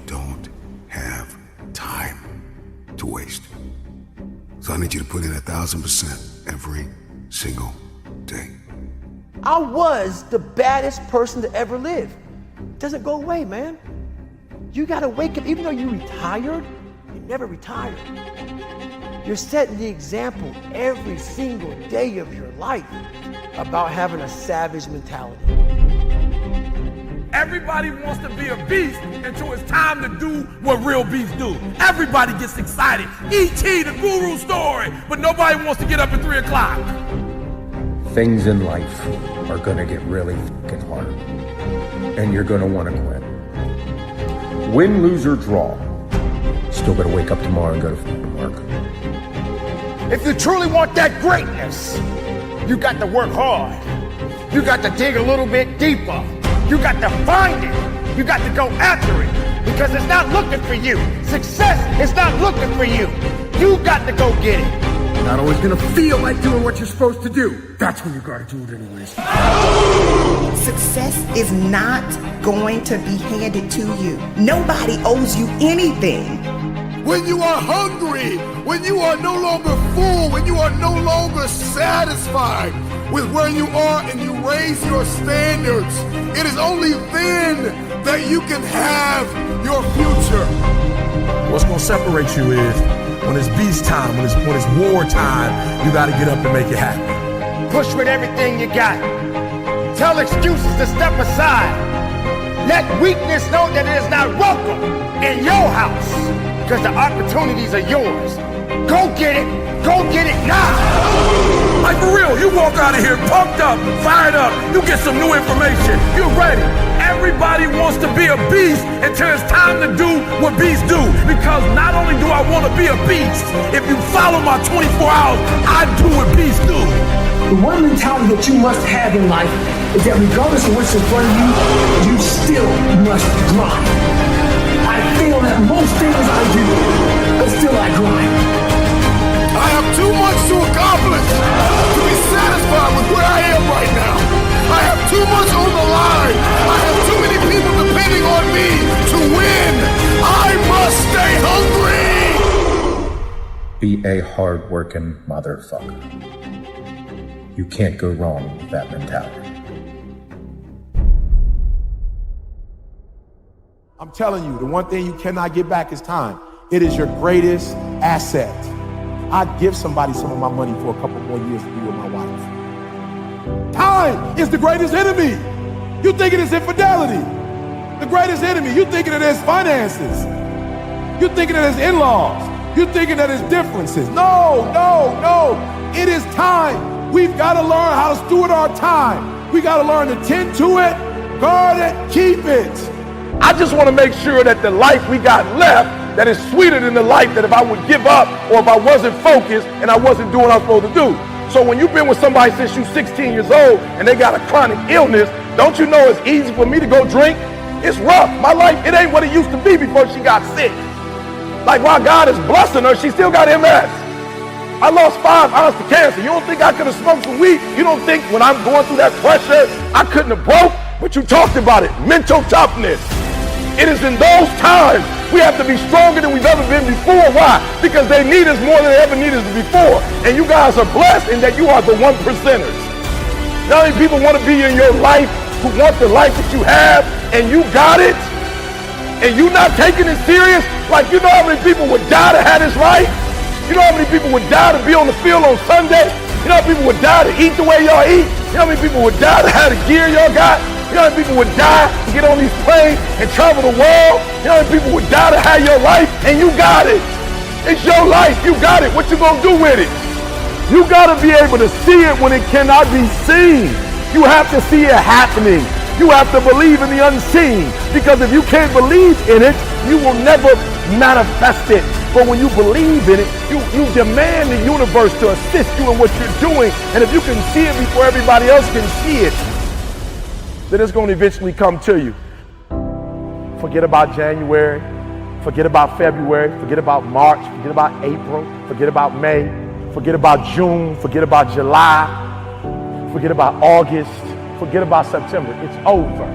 don't have time to waste. So I need you to put in 1,000% every single day. I was the baddest person to ever live. It doesn't go away, man. You gotta wake up, even though you retired, you never retired. You're setting the example every single day of your life about having a savage mentality. Everybody wants to be a beast until it's time to do what real beasts do. Everybody gets excited. E.T., the guru story, but nobody wants to get up at 3 o'clock. Things in life are gonna get really fucking hard, and you're gonna wanna quit. Win, lose, or draw, still gotta wake up tomorrow and go to fucking work. If you truly want that greatness, you got to work hard. You got to dig a little bit deeper. You got to find it. You got to go after it because it's not looking for you. Success is not looking for you. You got to go get it. You're not always gonna feel like doing what you're supposed to do. That's when you gotta do it anyways. Success is not going to be handed to you. Nobody owes you anything. When you are hungry, when you are no longer full, when you are no longer satisfied with where you are and you raise your standards, it is only then that you can have your future. What's gonna separate you is when it's beast time, when it's war time, you gotta get up and make it happen. Push with everything you got. Tell excuses to step aside. Let weakness know that it is not welcome in your house because the opportunities are yours. Go get it. Go get it now. Like for real, you walk out of here pumped up, fired up, you get some new information, you're ready. Everybody wants to be a beast until it's time to do what beasts do. Because not only do I want to be a beast, if you follow my 24 hours, I do what beasts do. The one mentality that you must have in life is that regardless of what's in front of you, you still must grind. I fail at most things I do, but still I grind. I have too much to accomplish to be satisfied with where I am right now. I have too much on the line. I have too many people depending on me to win. I must stay hungry. Be a hard-working motherfucker. You can't go wrong with that mentality. I'm telling you, the one thing you cannot get back is time. It is your greatest asset. I'd give somebody some of my money for a couple more years to be with my wife. Time is the greatest enemy. You thinking it's infidelity. The greatest enemy. You thinking it is finances. You thinking it is in-laws. You thinking that it's differences. No. It is time. We've got to learn how to steward our time. We got to learn to tend to it, guard it, keep it. I just want to make sure that the life we got left, that is sweeter than the life that if I would give up or if I wasn't focused and I wasn't doing what I was supposed to do. So when you've been with somebody since you're 16 years old and they got a chronic illness, don't you know it's easy for me to go drink? It's rough. My life, it ain't what it used to be before she got sick. Like while God is blessing her, she still got MS. I lost 5 ounces to cancer. You don't think I could have smoked some weed? You don't think when I'm going through that pressure, I couldn't have broke? But you talked about it, mental toughness. It is in those times we have to be stronger than we've ever been before. Why? Because they need us more than they ever needed us before. And you guys are blessed in that you are the 1%ers. Not many people want to be in your life who want the life that you have, and you got it, and you not taking it serious. Like, you know how many people would die to have this life? You know how many people would die to be on the field on Sunday? You know how many people would die to eat the way y'all eat? You know how many people would die to have the gear y'all got? You know how many people would die to get on these planes and travel the world? You know how many people would die to have your life? And you got it. It's your life. You got it. What you gonna do with it? You gotta be able to see it when it cannot be seen. You have to see it happening. You have to believe in the unseen. Because if you can't believe in it, you will never manifest it. But when you believe in it, you demand the universe to assist you in what you're doing. And if you can see it before everybody else can see it, then it's going to eventually come to you. Forget about January, forget about February, forget about March, forget about April, forget about May, forget about June, forget about July, forget about August, forget about September. It's over.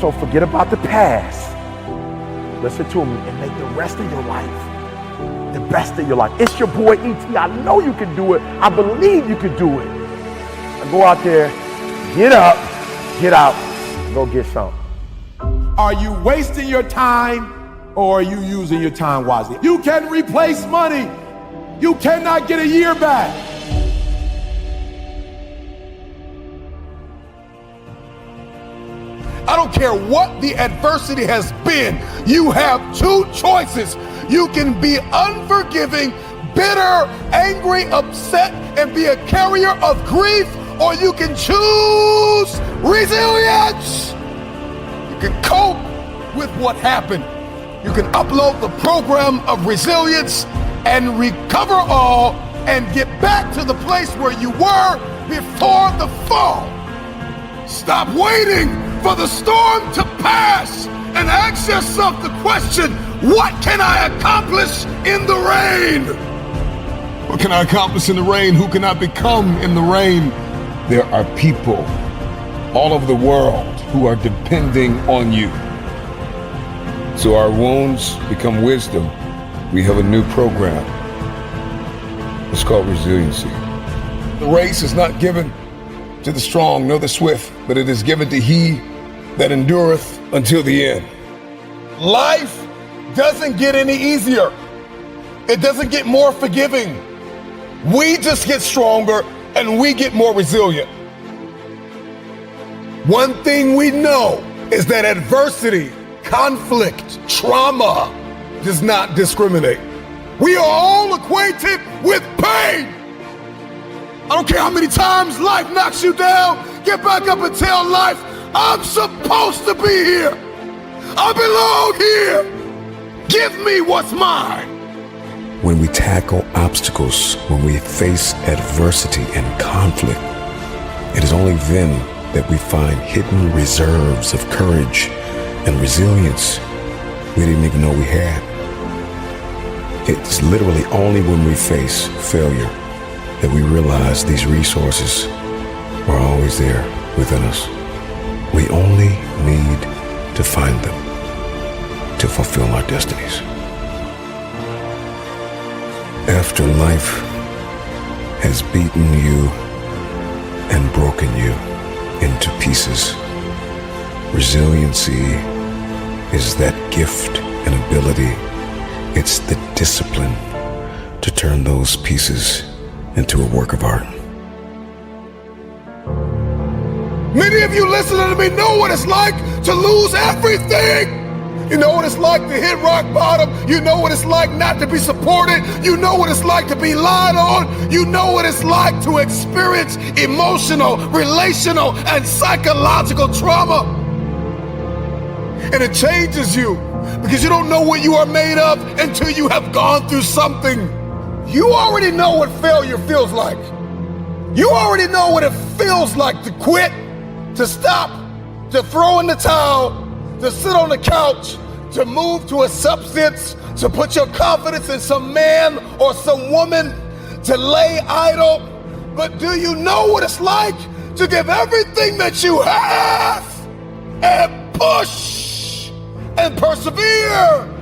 So forget about the past. listen to me, and make the rest of your life the best of your life. It's your boy E.T. I know you can do it. I believe you can do it. Now go out there, get up, get out, and go get some. Are you wasting your time or are you using your time wisely? You can replace money. You cannot get a year back. I don't care what the adversity has been. You have two choices. You can be unforgiving, bitter, angry, upset, and be a carrier of grief, or you can choose resilience. You can cope with what happened. You can upload the program of resilience and recover all and get back to the place where you were before the fall. Stop waiting for the storm to pass and ask yourself the question, what can I accomplish in the rain? What can I accomplish in the rain? Who can I become in the rain? There are people all over the world who are depending on you. So our wounds become wisdom. We have a new program. It's called Resiliency. The race is not given to the strong nor the swift, but it is given to he that endureth until the end. Life doesn't get any easier. It doesn't get more forgiving. We just get stronger and we get more resilient. One thing we know is that adversity, conflict, trauma does not discriminate. We are all acquainted with pain. I don't care how many times life knocks you down, get back up and tell life, I'm supposed to be here. I belong here. Give me what's mine. When we tackle obstacles, when we face adversity and conflict, it is only then that we find hidden reserves of courage and resilience we didn't even know we had. It's literally only when we face failure that we realize these resources are always there within us. We only need to find them to fulfill our destinies. After life has beaten you and broken you into pieces, resiliency is that gift and ability. It's the discipline to turn those pieces into a work of art. Many of you listening to me know what it's like to lose everything. You know what it's like to hit rock bottom. You know what it's like not to be supported. You know what it's like to be lied on. You know what it's like to experience emotional, relational, and psychological trauma. And it changes you because you don't know what you are made of until you have gone through something. You already know what failure feels like. You already know what it feels like to quit, to stop, to throw in the towel, to sit on the couch, to move to a substance, to put your confidence in some man or some woman, to lay idle. But do you know what it's like to give everything that you have and push and persevere?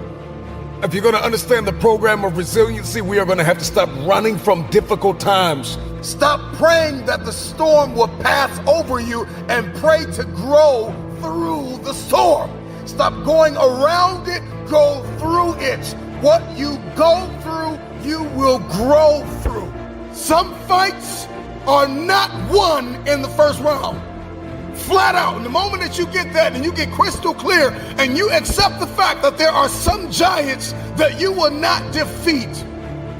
If you're going to understand the program of resiliency, we are going to have to stop running from difficult times. Stop praying that the storm will pass over you and pray to grow through the storm. Stop going around it, go through it. What you go through, you will grow through. Some fights are not won in the first round. Flat out. And the moment that you get that and you get crystal clear and you accept the fact that there are some giants that you will not defeat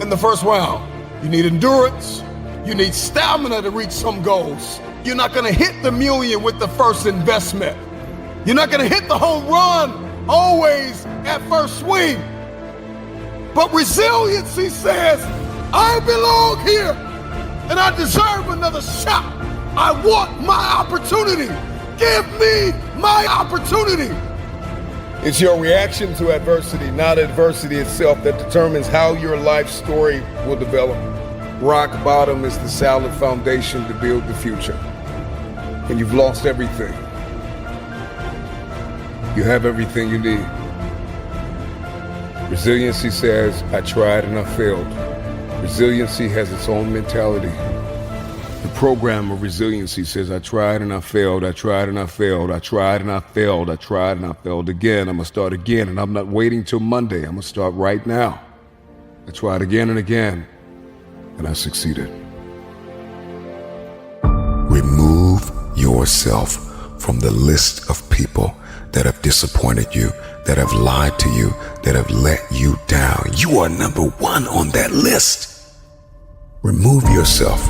in the first round, you need endurance. You need stamina to reach some goals. You're not going to hit the million with the first investment. You're not going to hit the home run always at first swing. But resiliency says, I belong here and I deserve another shot. I want my opportunity. Give me my opportunity. It's your reaction to adversity, not adversity itself, that determines how your life story will develop. Rock bottom is the solid foundation to build the future. And you've lost everything. You have everything you need. Resiliency says, I tried and I failed. Resiliency has its own mentality. The program of resiliency says, I tried and I failed, I tried and I failed, I tried and I failed, I tried and I failed again. I'm gonna start again, and I'm not waiting till Monday. I'm gonna start right now. I tried again and again, and I succeeded. Remove yourself from the list of people that have disappointed you, that have lied to you, that have let you down. You are number one on that list. Remove yourself.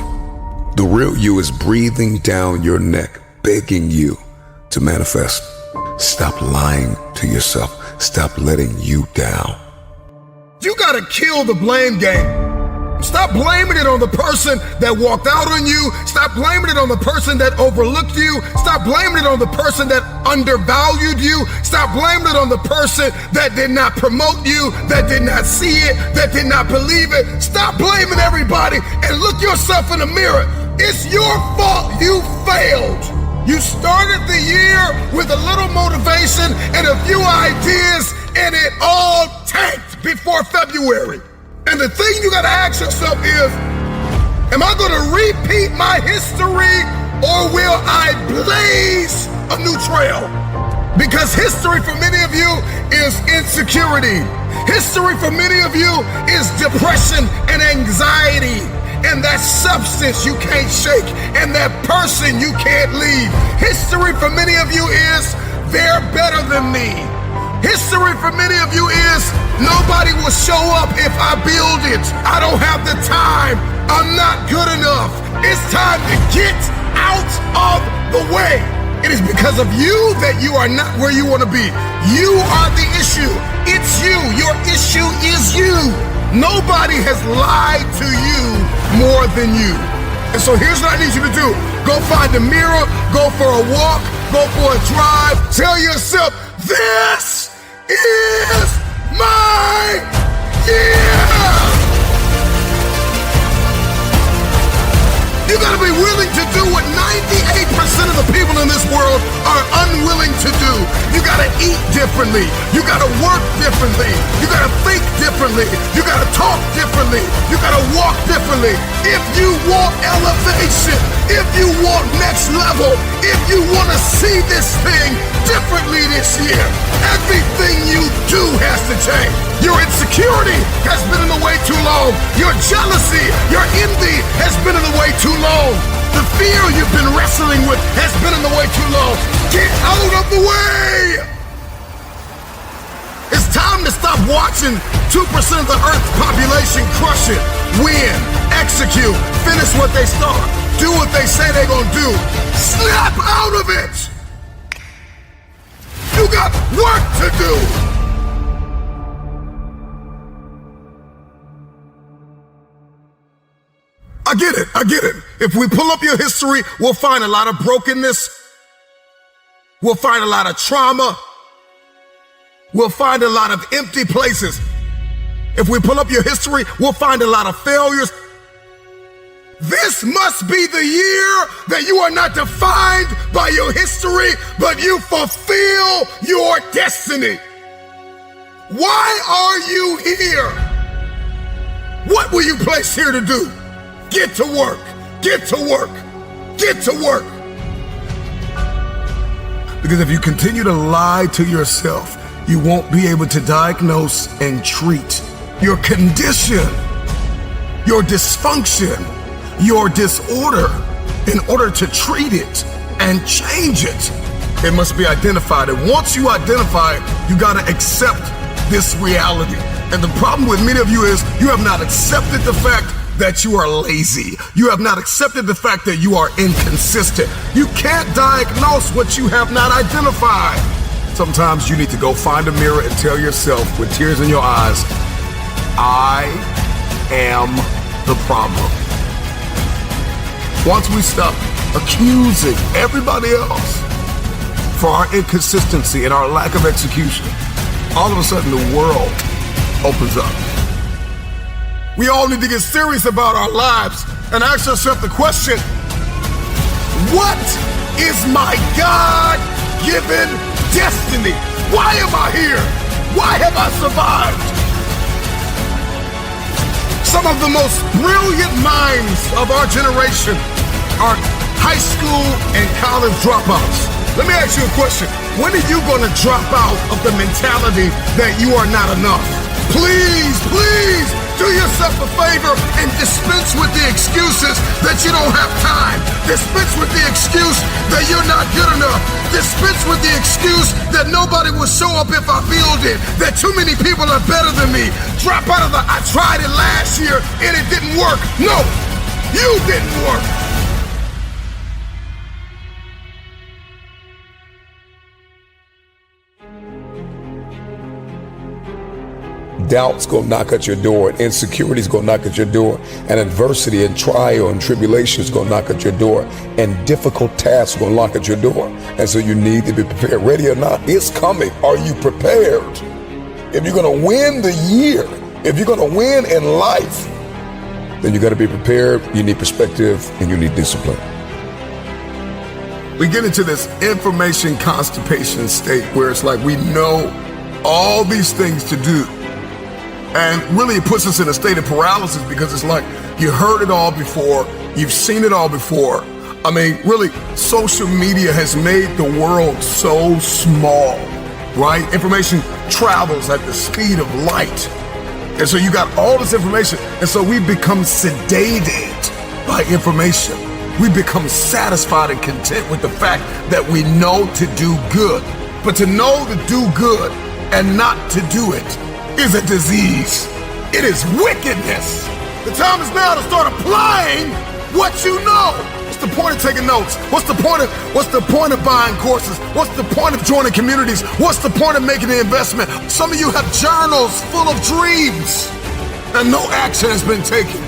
The real you is breathing down your neck, begging you to manifest. Stop lying to yourself. Stop letting you down. You gotta kill the blame game. Stop blaming it on the person that walked out on you. Stop blaming it on the person that overlooked you. Stop blaming it on the person that undervalued you. Stop blaming it on the person that did not promote you, that did not see it, that did not believe it. Stop blaming everybody and look yourself in the mirror. It's your fault you failed. You started the year with a little motivation and a few ideas, and it all tanked before February. And the thing you gotta ask yourself is, am I gonna repeat my history, or will I blaze a new trail? Because history for many of you is insecurity. History for many of you is depression and anxiety. And that substance you can't shake, and that person you can't leave. History for many of you is, they're better than me. History for many of you is, nobody will show up if I build it. I don't have the time. I'm not good enough. It's time to get out of the way. It is because of you that you are not where you want to be. You are the issue. It's you. Your issue is you. Nobody has lied to you more than you. And so here's what I need you to do. Go find a mirror, go for a walk, go for a drive. Tell yourself, this is my year. You gotta be willing to do what 98% of the people in this world are unwilling to do. You gotta eat differently. You gotta work differently. You gotta think differently. You gotta talk differently. You gotta walk differently. If you want elevation, if you want next level, if you wanna see this thing differently this year, everything you do has to change. Your insecurity has been in the way too long. Your jealousy, your envy has been in the way too long. The fear you've been wrestling with has been in the way too long. Get out of the way! It's time to stop watching 2% of the Earth's population crush it, win, execute, finish what they start, do what they say they're gonna do. Snap out of it! You got work to do! I get it. If we pull up your history, we'll find a lot of brokenness. We'll find a lot of trauma. We'll find a lot of empty places. If we pull up your history, we'll find a lot of failures. This must be the year that you are not defined by your history, but you fulfill your destiny. Why are you here? What were you placed here to do? Get to work, get to work, get to work. Because if you continue to lie to yourself, you won't be able to diagnose and treat your condition, your dysfunction, your disorder. In order to treat it and change it, it must be identified. And once you identify it, you gotta accept this reality. And the problem with many of you is you have not accepted the fact that you are lazy. You have not accepted the fact that you are inconsistent. You can't diagnose what you have not identified. Sometimes you need to go find a mirror and tell yourself with tears in your eyes, I am the problem. Once we stop accusing everybody else for our inconsistency and our lack of execution, all of a sudden the world opens up. We all need to get serious about our lives and ask ourselves the question, what is my God-given destiny? Why am I here? Why have I survived? Some of the most brilliant minds of our generation are high school and college dropouts. Let me ask you a question. When are you going to drop out of the mentality that you are not enough? Please, please do yourself a favor and dispense with the excuses that you don't have time. Dispense with the excuse that you're not good enough. Dispense with the excuse that nobody will show up if I build it, that too many people are better than me. Drop out of the I tried it last year and it didn't work. No, you didn't work. Doubt's gonna knock at your door, and insecurity's gonna knock at your door, and adversity and trial and tribulation's gonna knock at your door, and difficult tasks are gonna knock at your door. And so you need to be prepared. Ready or not, it's coming. Are you prepared? If you're gonna win the year, if you're gonna win in life, then you gotta be prepared, you need perspective, and you need discipline. We get into this information constipation state where it's like we know all these things to do. And really it puts us in a state of paralysis because it's like you heard it all before, you've seen it all before. I mean, really, social media has made the world so small, right? Information travels at the speed of light. And so you got all this information. And so we become sedated by information. We become satisfied and content with the fact that we know to do good. But to know to do good and not to do it is a disease. It is wickedness. The time is now to start applying what you know. What's the point of taking notes? What's the point of buying courses? What's the point of joining communities? What's the point of making an investment? Some of you have journals full of dreams and no action has been taken.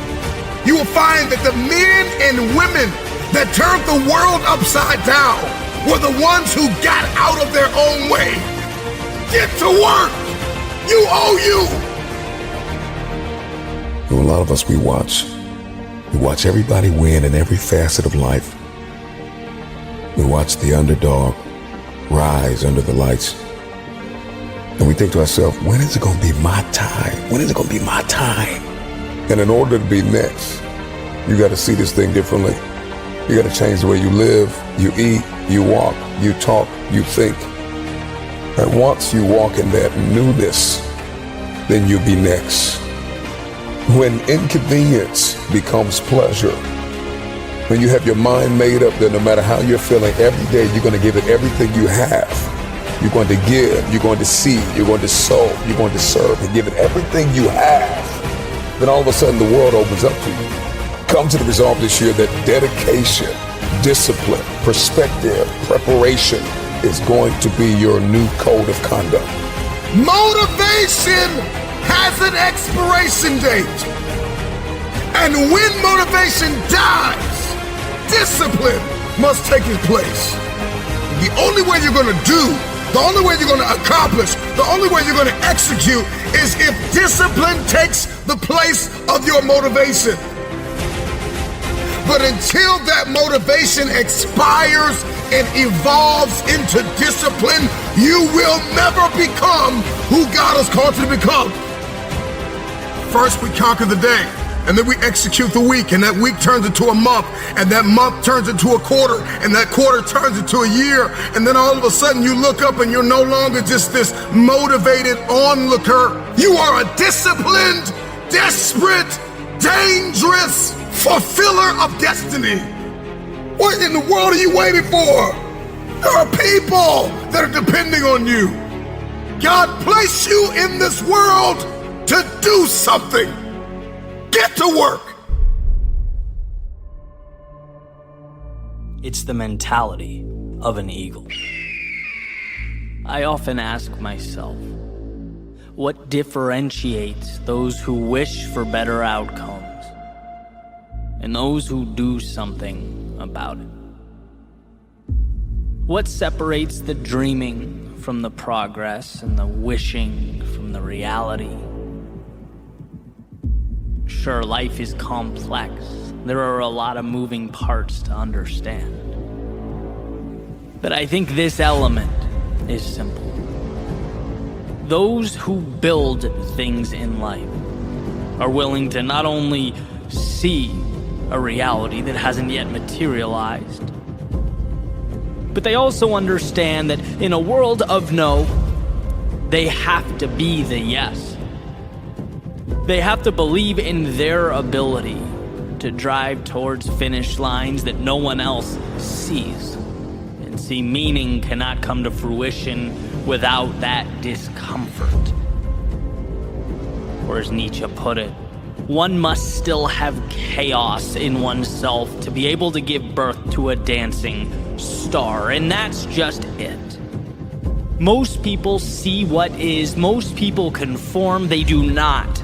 You will find that the men and women that turned the world upside down were the ones who got out of their own way. Get to work. You owe you. A lot of us, we watch everybody win in every facet of life. We watch the underdog rise under the lights. And we think to ourselves, when is it going to be my time? When is it going to be my time? And in order to be next, you got to see this thing differently. You got to change the way you live, you eat, you walk, you talk, you think. And once you walk in that newness, then you'll be next. When inconvenience becomes pleasure, when you have your mind made up that no matter how you're feeling, every day you're going to give it everything you have. You're going to give, you're going to see, you're going to sow, you're going to serve, and give it everything you have. Then all of a sudden the world opens up to you. Come to the resolve this year that dedication, discipline, perspective, preparation is going to be your new code of conduct. Motivation has an expiration date. And when motivation dies, discipline must take its place. The only way you're gonna do, the only way you're gonna accomplish, the only way you're gonna execute is if discipline takes the place of your motivation. But until that motivation expires and evolves into discipline, you will never become who God has called you to become. First, we conquer the day, and then we execute the week, and that week turns into a month, and that month turns into a quarter, and that quarter turns into a year, and then all of a sudden you look up and you're no longer just this motivated onlooker. You are a disciplined, desperate, dangerous fulfiller of destiny. What in the world are you waiting for? There are people that are depending on you. God placed you in this world to do something. Get to work. It's the mentality of an eagle. I often ask myself, what differentiates those who wish for better outcomes and those who do something about it? What separates the dreaming from the progress and the wishing from the reality? Sure, life is complex. There are a lot of moving parts to understand. But I think this element is simple. those who build things in life are willing to not only see a reality that hasn't yet materialized, but they also understand that in a world of no, they have to be the yes. They have to believe in their ability to drive towards finish lines that no one else sees. And see, meaning cannot come to fruition without that discomfort. Or as Nietzsche put it, one must still have chaos in oneself to be able to give birth to a dancing star. And that's just it. Most people see what is, most people conform, they do not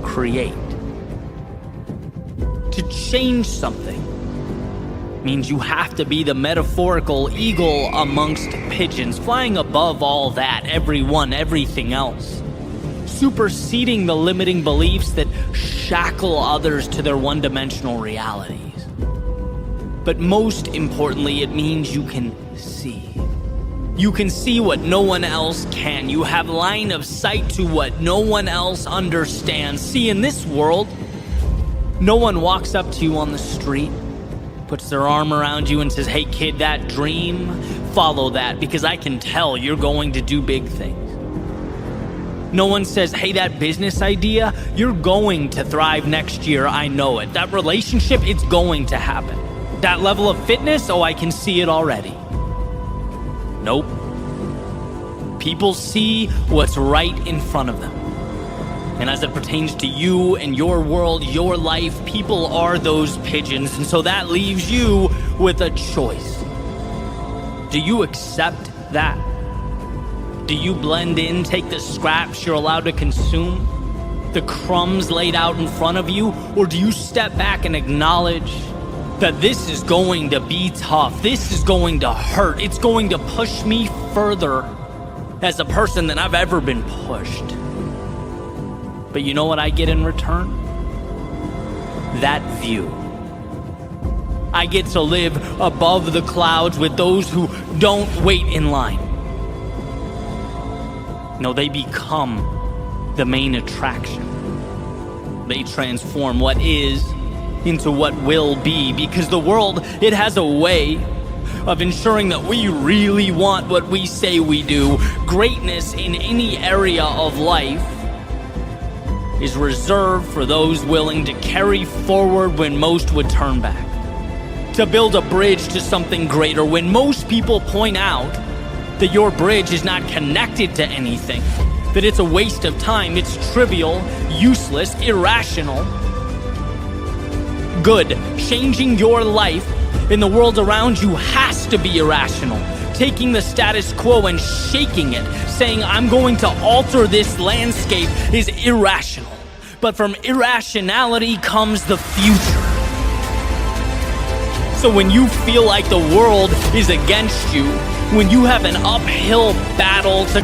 create. To change something means you have to be the metaphorical eagle amongst pigeons, flying above all that, everyone, everything else, superseding the limiting beliefs that shackle others to their one-dimensional realities. But most importantly, it means you can see. You can see what no one else can. You have line of sight to what no one else understands. See, in this world, no one walks up to you on the street, puts their arm around you and says, "Hey kid, that dream, follow that, because I can tell you're going to do big things." No one says, "Hey, that business idea, you're going to thrive next year, I know it. That relationship, it's going to happen. That level of fitness, oh, I can see it already." Nope. People see what's right in front of them. And as it pertains to you and your world, your life, people are those pigeons. And so that leaves you with a choice. Do you accept that? Do you blend in, take the scraps you're allowed to consume, the crumbs laid out in front of you? Or do you step back and acknowledge that this is going to be tough, this is going to hurt, it's going to push me further as a person than I've ever been pushed? But you know what I get in return? That view. I get to live above the clouds with those who don't wait in line. No, they become the main attraction. They transform what is into what will be, because the world, it has a way of ensuring that we really want what we say we do. Greatness in any area of life is reserved for those willing to carry forward when most would turn back, to build a bridge to something greater when most people point out that your bridge is not connected to anything, that it's a waste of time, it's trivial, useless, irrational. Good. Changing your life in the world around you has to be irrational. Taking the status quo and shaking it, saying, "I'm going to alter this landscape," is irrational. But from irrationality comes the future. So when you feel like the world is against you, when you have an uphill battle to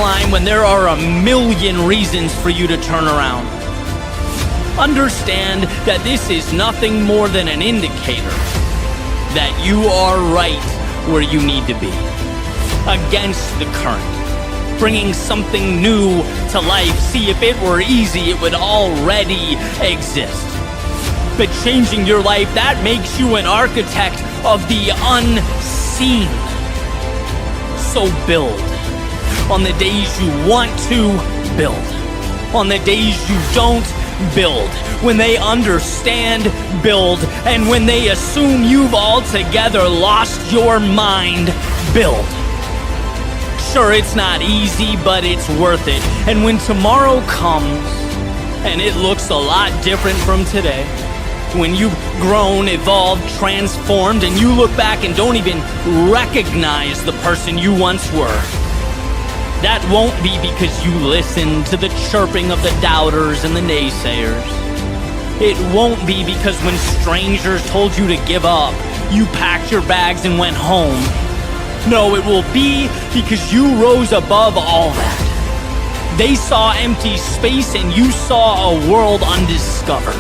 climb when there are a million reasons for you to turn around. Understand that this is nothing more than an indicator that you are right where you need to be, against the current, bringing something new to life. See, if it were easy, it would already exist. But changing your life, that makes you an architect of the unseen. So build. On the days you want to build. On the days you don't build. When they understand, build. And when they assume you've altogether lost your mind, build. Sure, it's not easy, but it's worth it. And when tomorrow comes, and it looks a lot different from today, when you've grown, evolved, transformed, and you look back and don't even recognize the person you once were, that won't be because you listened to the chirping of the doubters and the naysayers. It won't be because when strangers told you to give up, you packed your bags and went home. No, it will be because you rose above all that. They saw empty space and you saw a world undiscovered.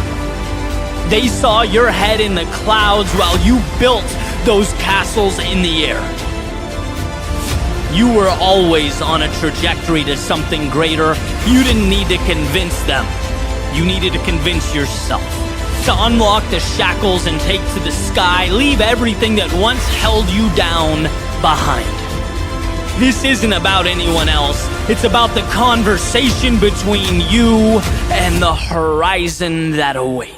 They saw your head in the clouds while you built those castles in the air. You were always on a trajectory to something greater. You didn't need to convince them. You needed to convince yourself. To unlock the shackles and take to the sky, leave everything that once held you down behind. This isn't about anyone else. It's about the conversation between you and the horizon that awaits.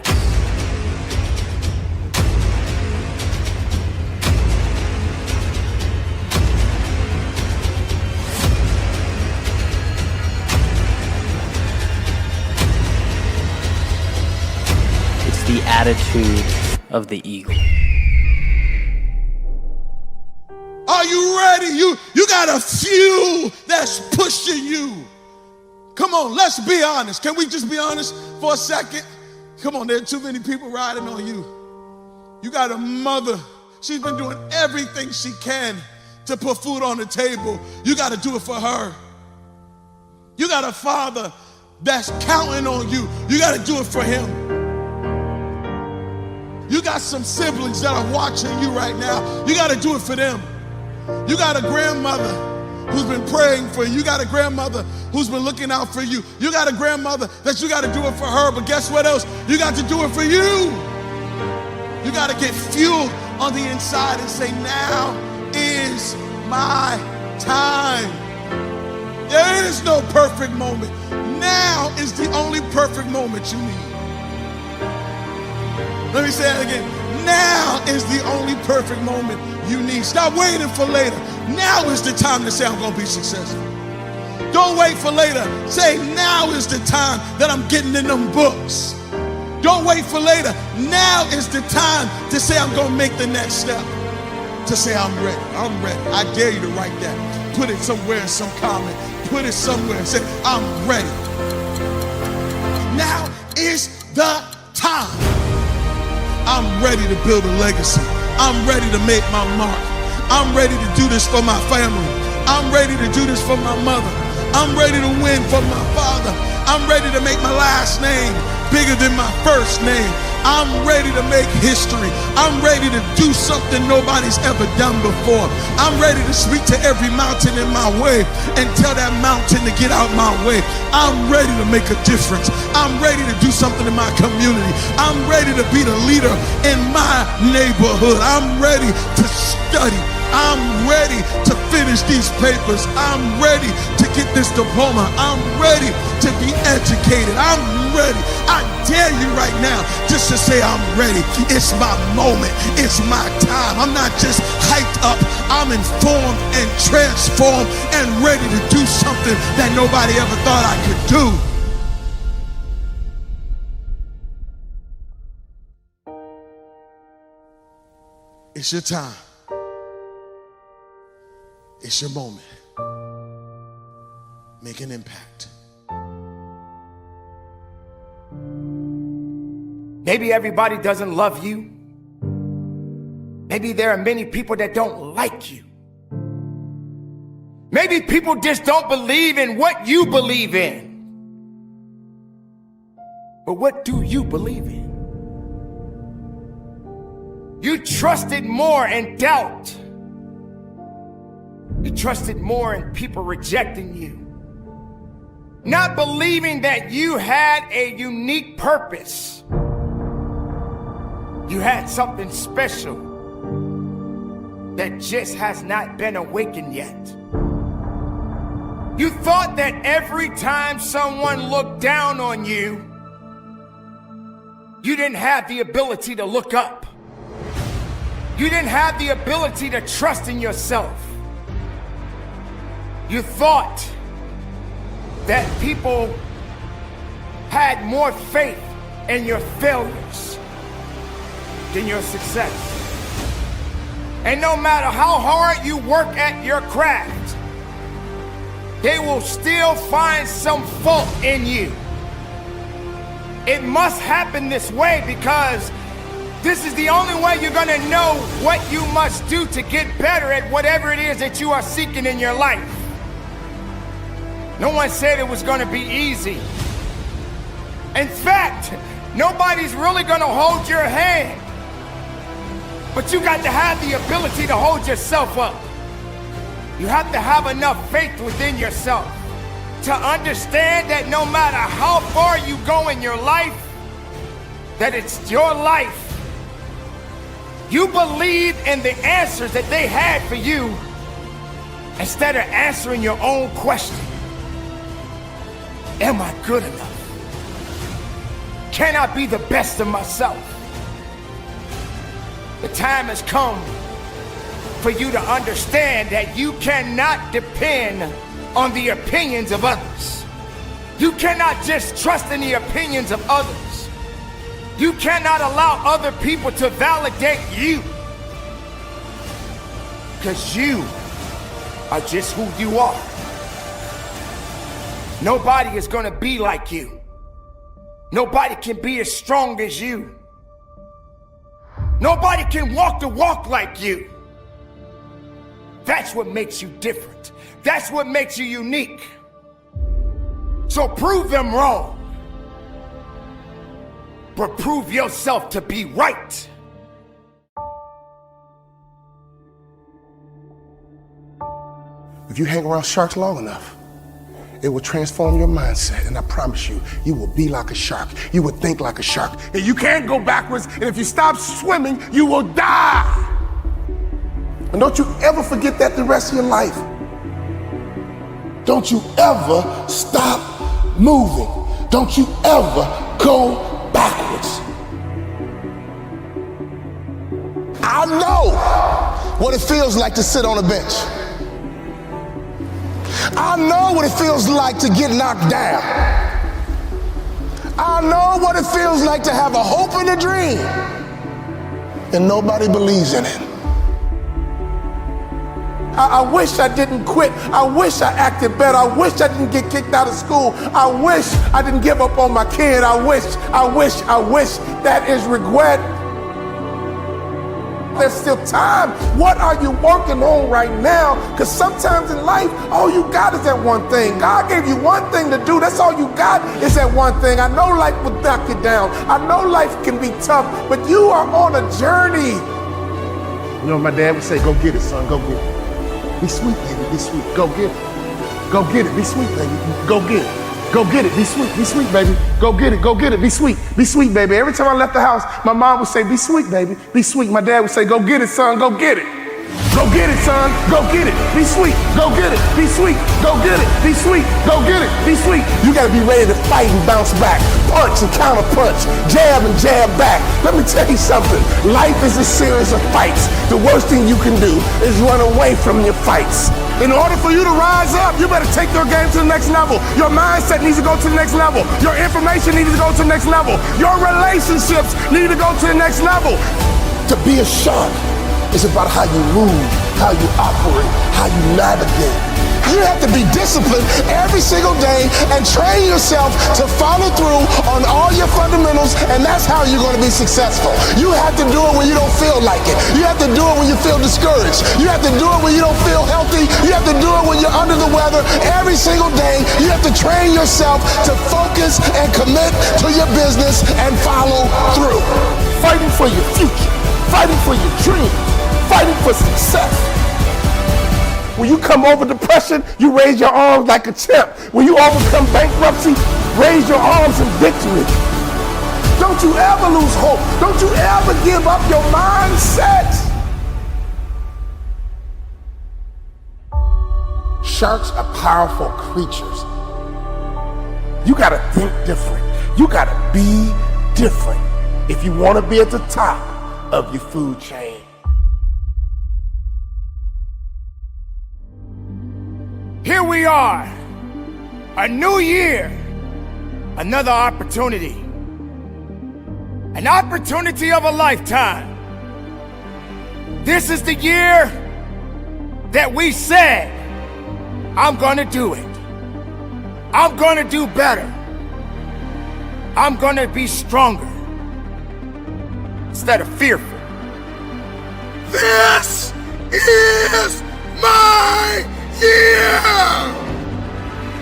It's the attitude of the eagle. Are you ready? You got a fuel that's pushing you. Come on, let's be honest. Can we just be honest for a second? Come on, there are too many people riding on you. You got a mother. She's been doing everything she can to put food on the table. You got to do it for her. You got a father that's counting on you. You got to do it for him. You got some siblings that are watching you right now. You got to do it for them. You got a grandmother who's been praying for you. You got a grandmother who's been looking out for you. You got a grandmother that you got to do it for her. But guess what else? You got to do it for you. You got to get fuel on the inside and say, now is my time. There is no perfect moment. Now is the only perfect moment you need. Let me say that again. Now is the only perfect moment you need. Stop waiting for later. Now is the time to say I'm going to be successful. Don't wait for later. Say now is the time that I'm getting in them books. Don't wait for later. Now is the time to say I'm going to make the next step. To say I'm ready. I'm ready. I dare you to write that. Put it somewhere in some comment. Put it somewhere and say I'm ready. Now is the time. I'm ready to build a legacy. I'm ready to make my mark. I'm ready to do this for my family. I'm ready to do this for my mother. I'm ready to win for my father. I'm ready to make my last name bigger than my first name. I'm ready to make history. I'm ready to do something nobody's ever done before. I'm ready to speak to every mountain in my way and tell that mountain to get out my way. I'm ready to make a difference. I'm ready to do something in my community. I'm ready to be the leader in my neighborhood. I'm ready to study. I'm ready to finish these papers. I'm ready to get this diploma. I'm ready to be educated. I'm ready. I dare you right now just to say I'm ready. It's my moment. It's my time. I'm not just hyped up. I'm informed and transformed and ready to do something that nobody ever thought I could do. It's your time. It's your moment. Make an impact. Maybe everybody doesn't love you. Maybe there are many people that don't like you. Maybe people just don't believe in what you believe in. But what do you believe in? You trusted more in doubt. You trusted more in people rejecting you. Not believing that you had a unique purpose. You had something special that just has not been awakened yet. You thought that every time someone looked down on you, you didn't have the ability to look up. You didn't have the ability to trust in yourself. You thought that people had more faith in your failures than your success. And no matter how hard you work at your craft, they will still find some fault in you. It must happen this way because this is the only way you're gonna know what you must do to get better at whatever it is that you are seeking in your life. No one said it was gonna be easy. In fact, nobody's really gonna hold your hand. But you got to have the ability to hold yourself up. You have to have enough faith within yourself to understand that no matter how far you go in your life, that it's your life. You believe in the answers that they had for you instead of answering your own question. Am I good enough? Can I be the best of myself? The time has come for you to understand that you cannot depend on the opinions of others. You cannot just trust in the opinions of others. You cannot allow other people to validate you. Because you are just who you are. Nobody is going to be like you. Nobody can be as strong as you. Nobody can walk the walk like you. That's what makes you different. That's what makes you unique. So prove them wrong, but prove yourself to be right. If you hang around sharks long enough, it will transform your mindset, and I promise you, you will be like a shark. You will think like a shark. And you can't go backwards, and if you stop swimming, you will die. And don't you ever forget that the rest of your life. Don't you ever stop moving. Don't you ever go backwards. I know what it feels like to sit on a bench. I know what it feels like to get knocked down. I know what it feels like to have a hope and a dream, and nobody believes in it. I wish I didn't quit. I wish I acted better. I wish I didn't get kicked out of school. I wish I didn't give up on my kid. I wish. That is regret. There's still time. What are you working on right now? Because sometimes in life, all you got is that one thing. God gave you one thing to do. That's all you got is that one thing. I know life will knock you down. I know life can be tough, but you are on a journey. You know, my dad would say, go get it, son, go get it. Be sweet, baby, be sweet. Go get it. Go get it, be sweet, baby. Go get it. Go get it, be sweet, baby. Go get it, be sweet, baby. Every time I left the house, my mom would say, be sweet, baby, be sweet. My dad would say, go get it, son, go get it. Go get it, son, go get it, be sweet, go get it, be sweet, go get it, be sweet, go get it, be sweet. You gotta be ready to fight and bounce back, punch and counter punch, jab and jab back. Let me tell you something, life is a series of fights. The worst thing you can do is run away from your fights. In order for you to rise up, you better take your game to the next level. Your mindset needs to go to the next level. Your information needs to go to the next level. Your relationships need to go to the next level. To be a shark is about how you move, how you operate, how you navigate. You have to be disciplined every single day and train yourself to follow through on all your fundamentals, and that's how you're going to be successful. You have to do it when you don't feel like it. You have to do it when you feel discouraged. You have to do it when you don't feel healthy. You have to do it when you're under the weather. Every single day, you have to train yourself to focus and commit to your business and follow through. Fighting for your future, fighting for your dreams, fighting for success. When you come over depression, you raise your arms like a champ. When you overcome bankruptcy, raise your arms in victory. Don't you ever lose hope. Don't you ever give up your mindset. Sharks are powerful creatures. You gotta think different. You gotta be different if you wanna be at the top of your food chain. Here we are, a new year, another opportunity, an opportunity of a lifetime. This is the year that we said, I'm gonna do it. I'm gonna do better. I'm gonna be stronger instead of fearful. This is my year!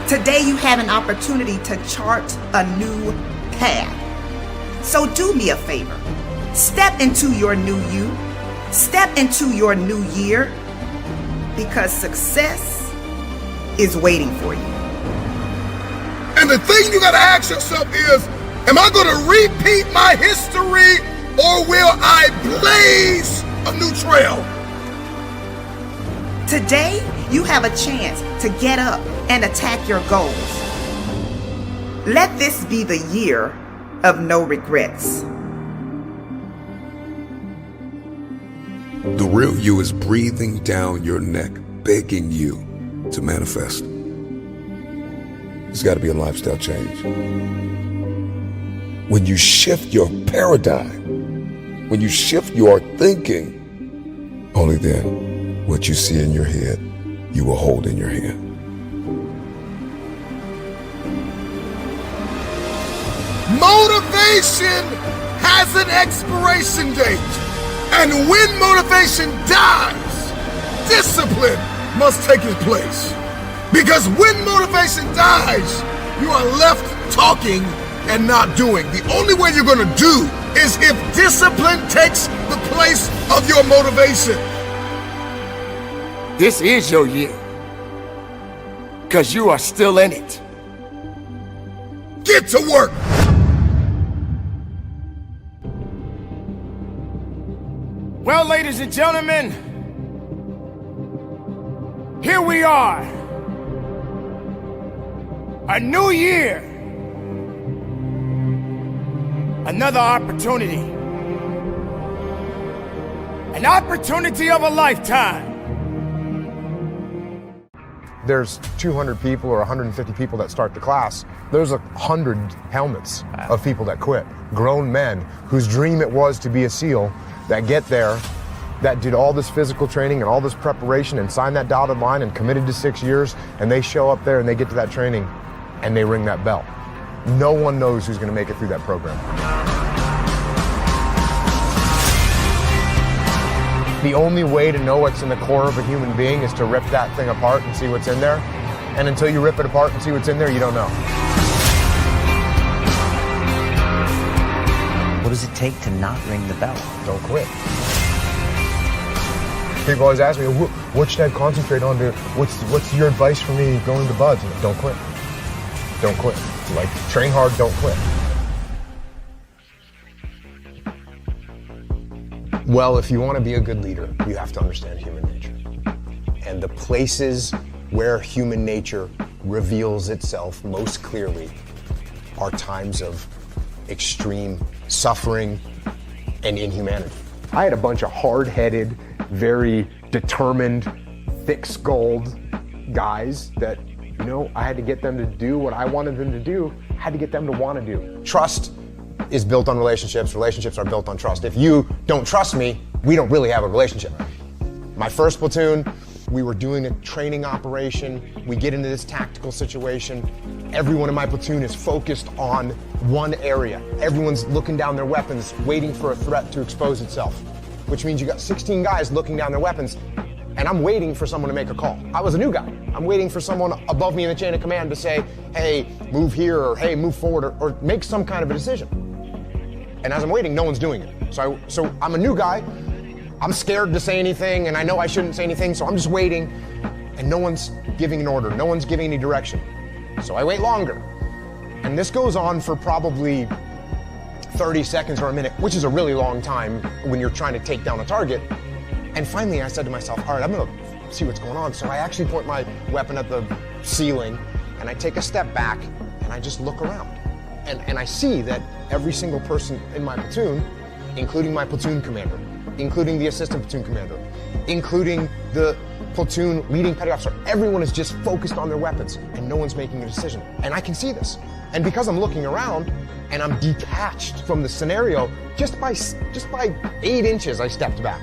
Today you have an opportunity to chart a new path. So do me a favor. Step into your new you. Step into your new year, because success is waiting for you. And the thing you gotta ask yourself is, am I gonna repeat my history or will I blaze a new trail? Today, you have a chance to get up and attack your goals. Let this be the year of no regrets. The real you is breathing down your neck, begging you to manifest. It's got to be a lifestyle change. When you shift your paradigm, when you shift your thinking, only then what you see in your head, you will hold in your hand. Motivation has an expiration date. And when motivation dies, discipline must take its place. Because when motivation dies, you are left talking and not doing. The only way you're gonna do is if discipline takes the place of your motivation. This is your year, because you are still in it. Get to work. Well, ladies and gentlemen, here we are. A new year. Another opportunity. An opportunity of a lifetime. There's 200 people or 150 people that start the class. There's 100 helmets of people that quit. Grown men whose dream it was to be a SEAL that get there, that did all this physical training and all this preparation and signed that dotted line and committed to 6 years, and they show up there and they get to that training and they ring that bell. No one knows who's gonna make it through that program. The only way to know what's in the core of a human being is to rip that thing apart and see what's in there. And until you rip it apart and see what's in there, you don't know. What does it take to not ring the bell? Don't quit. People always ask me, what should I concentrate on? What's your advice for me going to BUD/S? Don't quit. Don't quit. Like, train hard, don't quit. Well, if you want to be a good leader, you have to understand human nature. And the places where human nature reveals itself most clearly are times of extreme suffering and inhumanity. I had a bunch of hard-headed, very determined, thick-skulled guys that, you know, I had to get them to do what I wanted them to do. I had to get them to want to do. Trust is built on relationships. Relationships are built on trust. If you don't trust me, we don't really have a relationship. My first platoon, we were doing a training operation. We get into this tactical situation. Everyone in my platoon is focused on one area. Everyone's looking down their weapons, waiting for a threat to expose itself, which means you got 16 guys looking down their weapons, and I'm waiting for someone to make a call. I was a new guy. I'm waiting for someone above me in the chain of command to say, hey, move here, or hey, move forward, or make some kind of a decision. And as I'm waiting, no one's doing it. So I'm a new guy. I'm scared to say anything, and I know I shouldn't say anything, so I'm just waiting, and no one's giving an order. No one's giving any direction. So I wait longer. And this goes on for probably 30 seconds or a minute, which is a really long time when you're trying to take down a target. And finally I said to myself, all right, I'm gonna see what's going on. So I actually point my weapon at the ceiling, and I take a step back, and I just look around. And I see that every single person in my platoon, including my platoon commander, including the assistant platoon commander, including the platoon leading petty officer, everyone is just focused on their weapons, and no one's making a decision. And I can see this. And because I'm looking around, and I'm detached from the scenario, just by 8 inches, I stepped back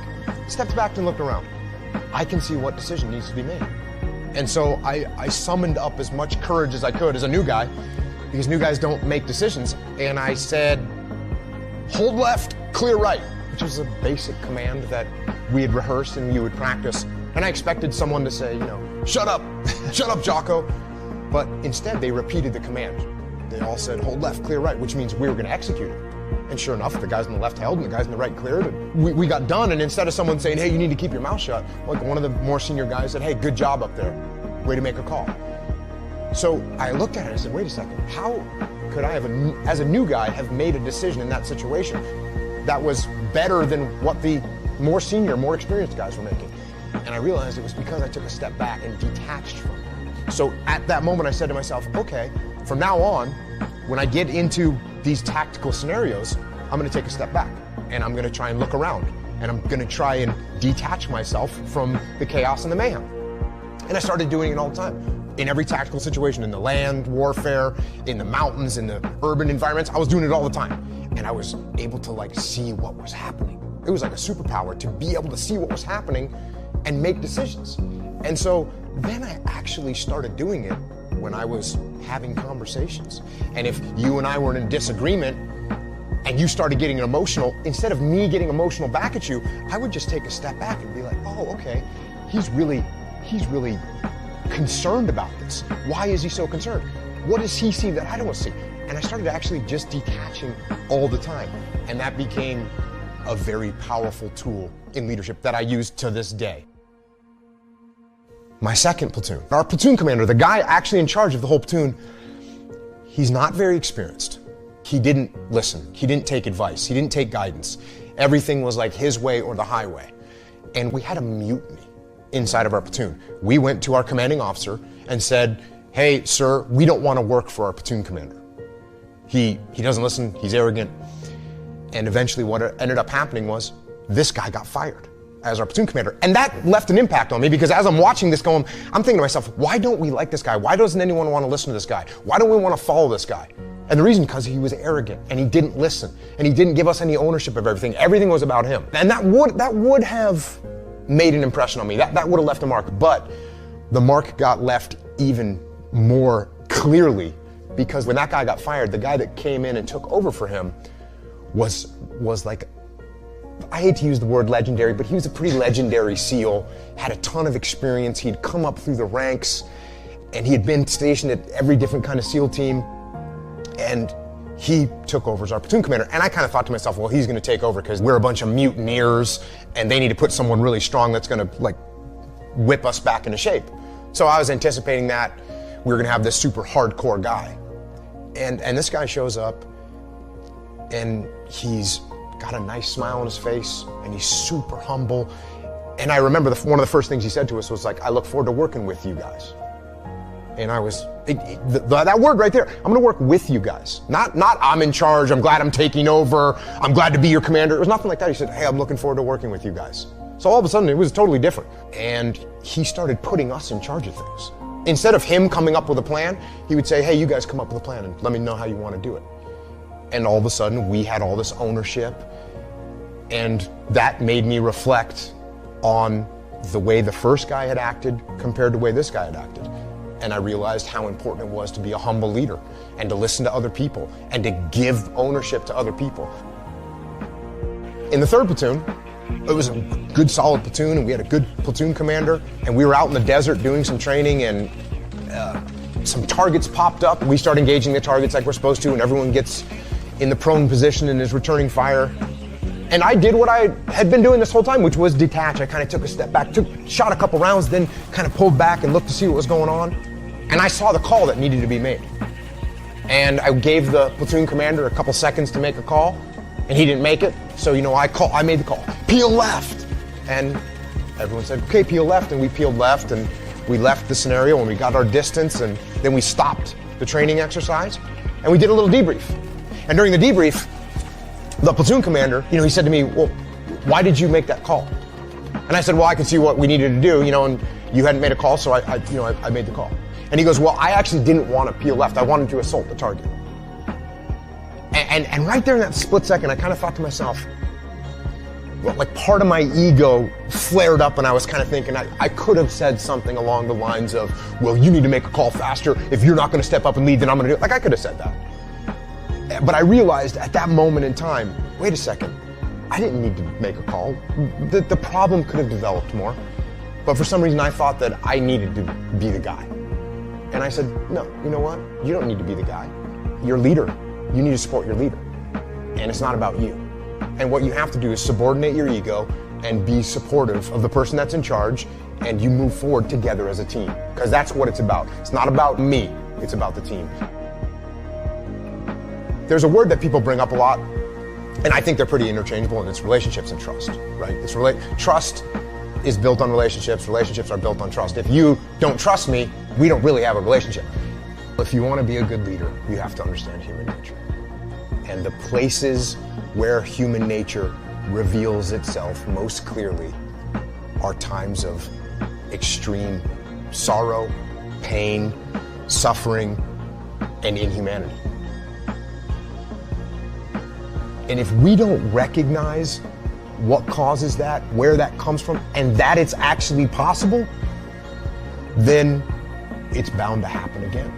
and looked around. I can see what decision needs to be made. And so I summoned up as much courage as I could as a new guy, because new guys don't make decisions. And I said, hold left, clear right, which was a basic command that we had rehearsed and you would practice. And I expected someone to say, shut up, shut up, Jocko. But instead, they repeated the command. They all said, hold left, clear right, which means we were going to execute it. And sure enough, the guys on the left held and the guys on the right cleared. And we got done, and instead of someone saying, hey, you need to keep your mouth shut, like one of the more senior guys said, hey, good job up there. Way to make a call. So I looked at it and I said, wait a second, how could I have, as a new guy, have made a decision in that situation that was better than what the more senior, more experienced guys were making? And I realized it was because I took a step back and detached from it. So at that moment, I said to myself, okay, from now on, when I get into these tactical scenarios, I'm going to take a step back and I'm going to try and look around and I'm going to try and detach myself from the chaos and the mayhem. And I started doing it all the time. In every tactical situation, in the land, warfare, in the mountains, in the urban environments, I was doing it all the time. And I was able to see what was happening. It was like a superpower to be able to see what was happening and make decisions. And so then I actually started doing it when I was having conversations. And if you and I were in a disagreement and you started getting emotional, instead of me getting emotional back at you, I would just take a step back and be like, oh, okay, he's really concerned about this. Why is he so concerned? What does he see that I don't see? And I started actually just detaching all the time. And that became a very powerful tool in leadership that I use to this day. My second platoon, our platoon commander, the guy actually in charge of the whole platoon, he's not very experienced. He didn't listen. He didn't take advice. He didn't take guidance. Everything was like his way or the highway. And we had a mutiny inside of our platoon. We went to our commanding officer and said, hey, sir, we don't want to work for our platoon commander. He doesn't listen. He's arrogant. And eventually what ended up happening was this guy got fired as our platoon commander. And that left an impact on me because as I'm watching this going, I'm thinking to myself, why don't we like this guy? Why doesn't anyone want to listen to this guy? Why don't we want to follow this guy? And the reason, because he was arrogant and he didn't listen and he didn't give us any ownership of everything. Everything was about him. And that would have made an impression on me. That would have left a mark. But the mark got left even more clearly because when that guy got fired, the guy that came in and took over for him was like, I hate to use the word legendary, but he was a pretty legendary SEAL, had a ton of experience. He'd come up through the ranks and he had been stationed at every different kind of SEAL team. And he took over as our platoon commander. And I kind of thought to myself, well, he's going to take over because we're a bunch of mutineers and they need to put someone really strong that's going to whip us back into shape. So I was anticipating that we were going to have this super hardcore guy. And this guy shows up and he's got a nice smile on his face and he's super humble. And I remember one of the first things he said to us was like, I look forward to working with you guys. And I was, that word right there, I'm going to work with you guys. Not I'm in charge, I'm glad I'm taking over, I'm glad to be your commander. It was nothing like that. He said, hey, I'm looking forward to working with you guys. So all of a sudden it was totally different. And he started putting us in charge of things. Instead of him coming up with a plan, he would say, hey, you guys come up with a plan and let me know how you want to do it. And all of a sudden we had all this ownership, and that made me reflect on the way the first guy had acted compared to the way this guy had acted. And I realized how important it was to be a humble leader and to listen to other people and to give ownership to other people. In the third platoon, it was a good solid platoon and we had a good platoon commander, and we were out in the desert doing some training, and some targets popped up. We start engaging the targets like we're supposed to, and everyone gets in the prone position and is returning fire. And I did what I had been doing this whole time, which was detach. I kind of took a step back, shot a couple rounds, then kind of pulled back and looked to see what was going on. And I saw the call that needed to be made. And I gave the platoon commander a couple seconds to make a call, and he didn't make it. So, I made the call. Peel left. And everyone said, okay, peel left, and we peeled left, and we left the scenario, and we got our distance, and then we stopped the training exercise, and we did a little debrief. And during the debrief, the platoon commander, he said to me, well, why did you make that call? And I said, well, I could see what we needed to do, and you hadn't made a call, so I made the call. And he goes, well, I actually didn't want to peel left. I wanted to assault the target. And right there in that split second, I kind of thought to myself, well, like part of my ego flared up, and I was kind of thinking I could have said something along the lines of, well, you need to make a call faster. If you're not going to step up and lead, then I'm going to do it. Like I could have said that. But I realized at that moment in time, wait a second, I didn't need to make a call. The problem could have developed more. But for some reason, I thought that I needed to be the guy. And I said, no, you know what? You don't need to be the guy. You're a leader. You need to support your leader. And it's not about you. And what you have to do is subordinate your ego and be supportive of the person that's in charge, and you move forward together as a team. Because that's what it's about. It's not about me. It's about the team. There's a word that people bring up a lot, and I think they're pretty interchangeable, and it's relationships and trust, right? Trust is built on relationships. Relationships are built on trust. If you don't trust me, we don't really have a relationship. If you want to be a good leader, you have to understand human nature. And the places where human nature reveals itself most clearly are times of extreme sorrow, pain, suffering, and inhumanity. And if we don't recognize what causes that, where that comes from, and that it's actually possible, then it's bound to happen again.